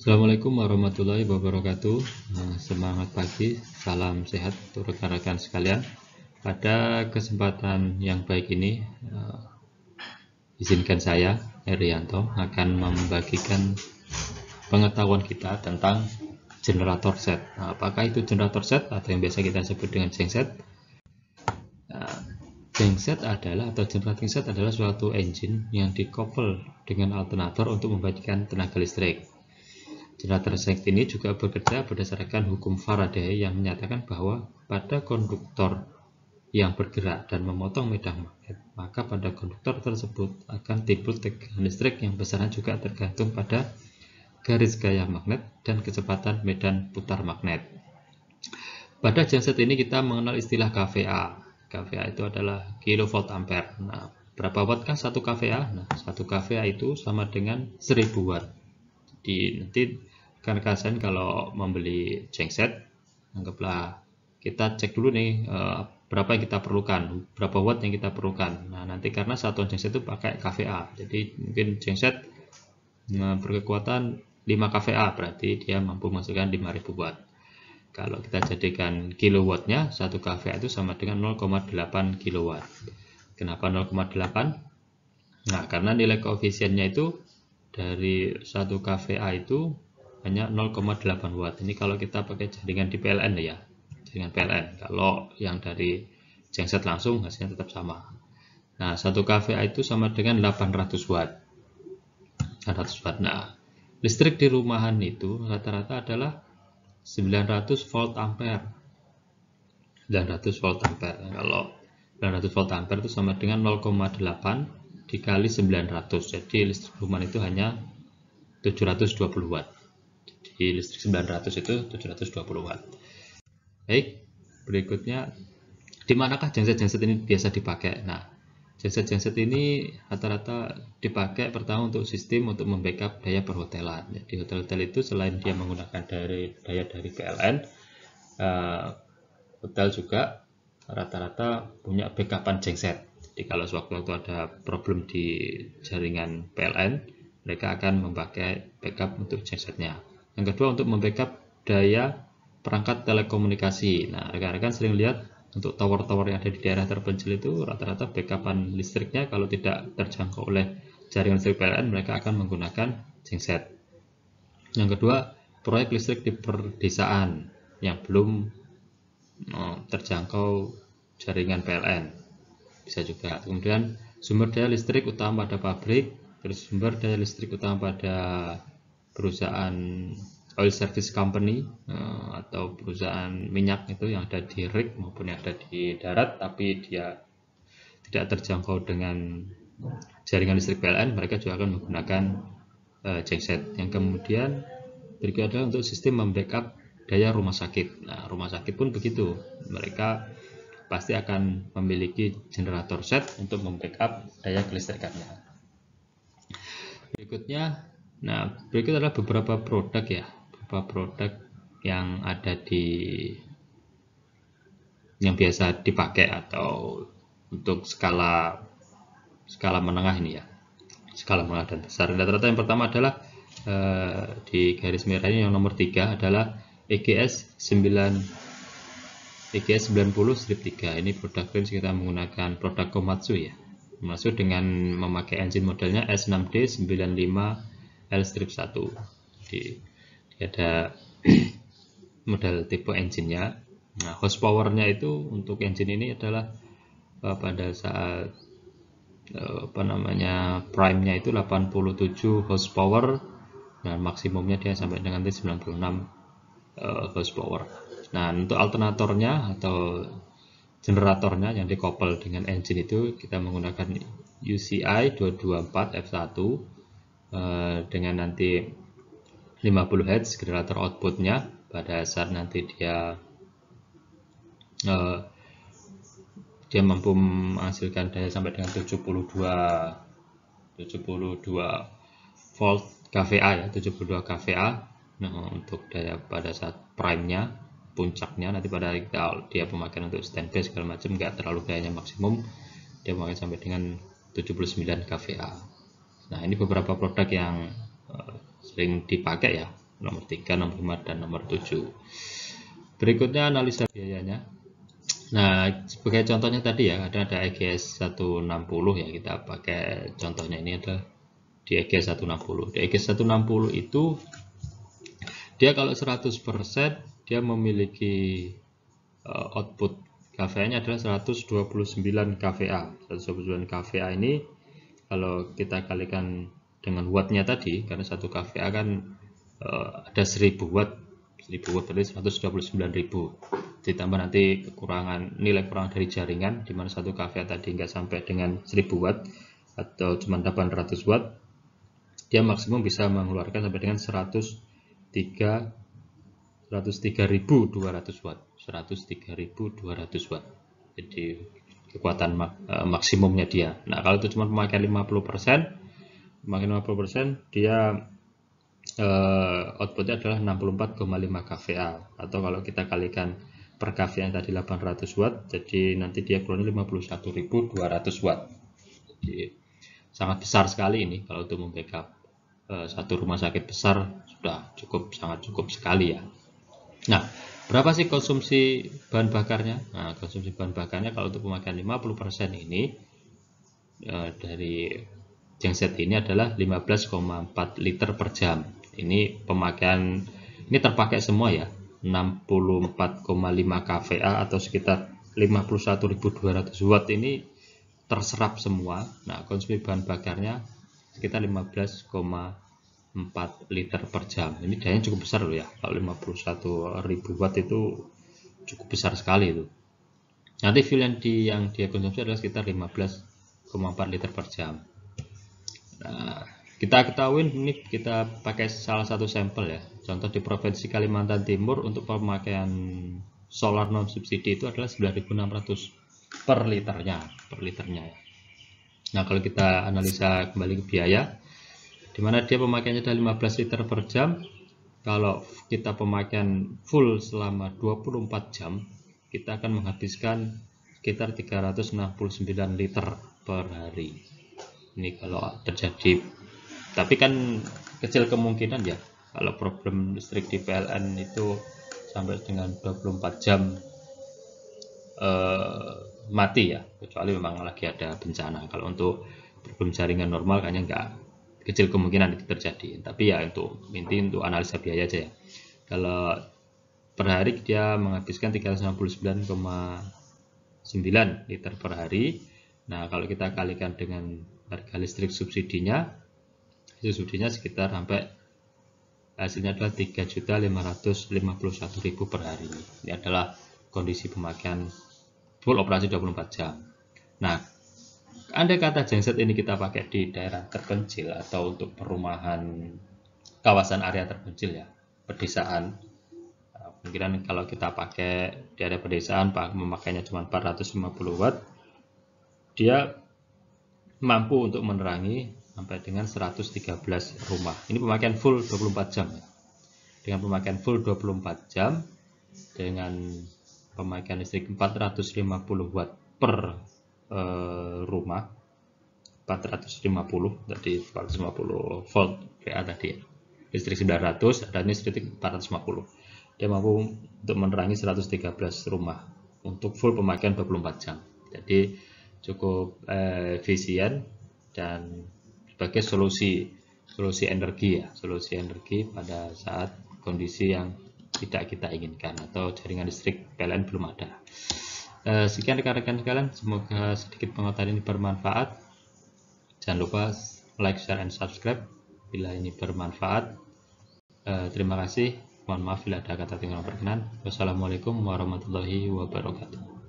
Assalamualaikum warahmatullahi wabarakatuh. Semangat pagi, salam sehat untuk rekan-rekan sekalian. Pada kesempatan yang baik ini, izinkan saya, Herianto, akan membagikan pengetahuan kita tentang generator set. Apakah itu generator set atau yang biasa kita sebut dengan genset? Genset adalah atau generating set adalah suatu engine yang dikoppel dengan alternator untuk membagikan tenaga listrik. Generator set ini juga bekerja berdasarkan hukum Faraday yang menyatakan bahwa pada konduktor yang bergerak dan memotong medan magnet, maka pada konduktor tersebut akan timbul tegangan listrik yang besarnya juga tergantung pada garis gaya magnet dan kecepatan medan putar magnet. Pada genset ini kita mengenal istilah kVA. kVA itu adalah kilovolt ampere. Nah, berapa watt kah 1 kVA? Nah, 1 kVA itu sama dengan 1000 watt. Jadi nanti rekan-rekan kalau membeli genset, anggaplah kita cek dulu nih berapa yang kita perlukan, berapa watt yang kita perlukan. Nah, nanti karena satuan genset itu pakai kVA, jadi mungkin genset berkekuatan 5 kVA, berarti dia mampu menghasilkan 5000 watt. Kalau kita jadikan kilowattnya, 1 kVA itu sama dengan 0,8 kilowatt. Kenapa 0,8? Nah, karena nilai koefisiennya itu dari 1 kVA itu hanya 0,8 watt. Ini kalau kita pakai jaringan di PLN ya, jaringan PLN. Kalau yang dari genset langsung hasilnya tetap sama. Nah, 1 kVA itu sama dengan 800 watt. 800 watt. Nah, listrik di rumahan itu rata-rata adalah 900 volt ampere. 900 volt ampere. Kalau 900 volt ampere itu sama dengan 0,8 dikali 900. Jadi listrik rumahan itu hanya 720 watt. Jadi listrik 900 itu 720 watt. Baik, berikutnya di manakah genset-genset ini biasa dipakai? Nah, genset-genset ini rata-rata dipakai pertama untuk sistem untuk membackup daya perhotelan. Jadi hotel-hotel itu selain dia menggunakan daya dari PLN, hotel juga rata-rata punya backupan genset. Jadi kalau sewaktu-waktu ada problem di jaringan PLN, mereka akan memakai backup untuk gensetnya. Yang kedua, untuk membackup daya perangkat telekomunikasi. Nah, rekan-rekan sering lihat untuk tower-tower yang ada di daerah terpencil itu rata-rata backupan listriknya kalau tidak terjangkau oleh jaringan listrik PLN, mereka akan menggunakan genset. Yang kedua, proyek listrik di perdesaan yang belum terjangkau jaringan PLN bisa juga. Kemudian sumber daya listrik utama pada pabrik, terus sumber daya listrik utama pada perusahaan oil service company atau perusahaan minyak itu yang ada di rig maupun yang ada di darat tapi dia tidak terjangkau dengan jaringan listrik PLN, mereka juga akan menggunakan genset. Yang kemudian berikutnya adalah untuk sistem membackup daya rumah sakit. Nah, rumah sakit pun begitu, mereka pasti akan memiliki generator set untuk membackup daya kelistrikannya. Berikutnya, berikut adalah beberapa produk ya, beberapa produk yang ada di yang biasa dipakai atau untuk skala menengah ini ya, skala menengah dan besar. Rata-rata yang pertama adalah di garis merah ini yang nomor 3 adalah EGS 90-3. Ini produk range kita menggunakan produk Komatsu ya. Komatsu dengan memakai engine modelnya S6D95L-1. Jadi ada model tipe engine-nya. Nah, horsepower-nya itu untuk engine ini adalah pada saat prime-nya itu 87 horsepower dan maksimumnya dia sampai dengan 96 horsepower. Nah, untuk alternatornya atau generatornya yang dikoppel dengan engine itu kita menggunakan UCI 224F1 dengan nanti 50 Hz generator outputnya pada saat nanti dia mampu menghasilkan daya sampai dengan 72 volt kVA ya, 72 kVA. Nah, untuk daya pada saat prime-nya, puncaknya nanti pada dia pemakaian untuk standby segala macam nggak terlalu dayanya maksimum, dia memakai sampai dengan 79 kVA. Nah, ini beberapa produk yang sering dipakai ya nomor 3, nomor 5, dan nomor 7. Berikutnya analisa biayanya. Nah, sebagai contohnya tadi ya, ada EGS 160 ya, kita pakai contohnya ini adalah di EGS 160. Di EGS 160 itu dia kalau 100% dia memiliki output kVA-nya adalah 129 kVA. 129 kVA ini kalau kita kalikan dengan wattnya tadi, karena 1 kVA kan ada 1000 watt. 1000 watt berarti 129.000. Ditambah nanti nilai kurang dari jaringan, di mana 1 kVA tadi nggak sampai dengan 1000 watt atau cuma 800 watt, dia maksimum bisa mengeluarkan sampai dengan 103.200 watt. 103.200 watt. Jadi kekuatan maksimumnya dia. Nah, kalau itu cuma pemakaian 50%, dia outputnya adalah 64,5 kVA, atau kalau kita kalikan per kVA yang tadi 800 watt, jadi nanti dia keluar 51.200 watt. Jadi sangat besar sekali ini kalau untuk membackup satu rumah sakit besar, sudah sangat cukup sekali ya. Nah, berapa sih konsumsi bahan bakarnya? Nah, konsumsi bahan bakarnya kalau untuk pemakaian 50% ini dari genset ini adalah 15,4 liter per jam. Ini pemakaian, ini terpakai semua ya, 64,5 kVA atau sekitar 51.200 watt ini terserap semua. Nah, konsumsi bahan bakarnya sekitar 15,4 liter per jam. Ini dayanya cukup besar loh ya. Kalau 51.000 watt itu cukup besar sekali itu. Nanti fuel yang dia konsumsi adalah sekitar 15,4 liter per jam. Nah, kita ketahui ini kita pakai salah satu sampel ya. Contoh di Provinsi Kalimantan Timur untuk pemakaian solar non subsidi itu adalah 9.600 per liternya ya. Nah, kalau kita analisa kembali ke biaya, di mana dia pemakaiannya adalah 15 liter per jam. Kalau kita pemakaian full selama 24 jam, kita akan menghabiskan sekitar 369 liter per hari. Ini kalau terjadi, tapi kan kecil kemungkinan ya kalau problem listrik di PLN itu sampai dengan 24 jam mati ya, kecuali memang lagi ada bencana. Kalau untuk problem jaringan normal kayaknya nggak, kecil kemungkinan itu terjadi. Tapi ya untuk analisa biaya aja ya. Kalau per hari dia menghabiskan 369,9 liter per hari. Nah, kalau kita kalikan dengan harga listrik subsidinya sekitar sampai hasilnya adalah 3.551.000 per hari. Ini adalah kondisi pemakaian full operasi 24 jam. Nah, andai kata genset ini kita pakai di daerah terpencil atau untuk perumahan kawasan area terpencil ya, pedesaan, kemungkinan kalau kita pakai di area pedesaan memakainya cuma 450 watt, dia mampu untuk menerangi sampai dengan 113 rumah. Ini pemakaian full 24 jam ya. Dengan pemakaian full 24 jam dengan pemakaian listrik 450 watt per rumah, 450 tadi 450 volt VA tadi ya. Listrik 900 dan listrik 450. Dia mampu untuk menerangi 113 rumah untuk full pemakaian 24 jam. Jadi cukup efisien dan sebagai solusi energi ya, solusi energi pada saat kondisi yang tidak kita inginkan atau jaringan listrik PLN belum ada. Sekian rekan-rekan sekalian, semoga sedikit pengetahuan ini bermanfaat. Jangan lupa like, share, and subscribe bila ini bermanfaat. Terima kasih. Mohon maaf bila ada kata tinggal berkenan. Wassalamualaikum warahmatullahi wabarakatuh.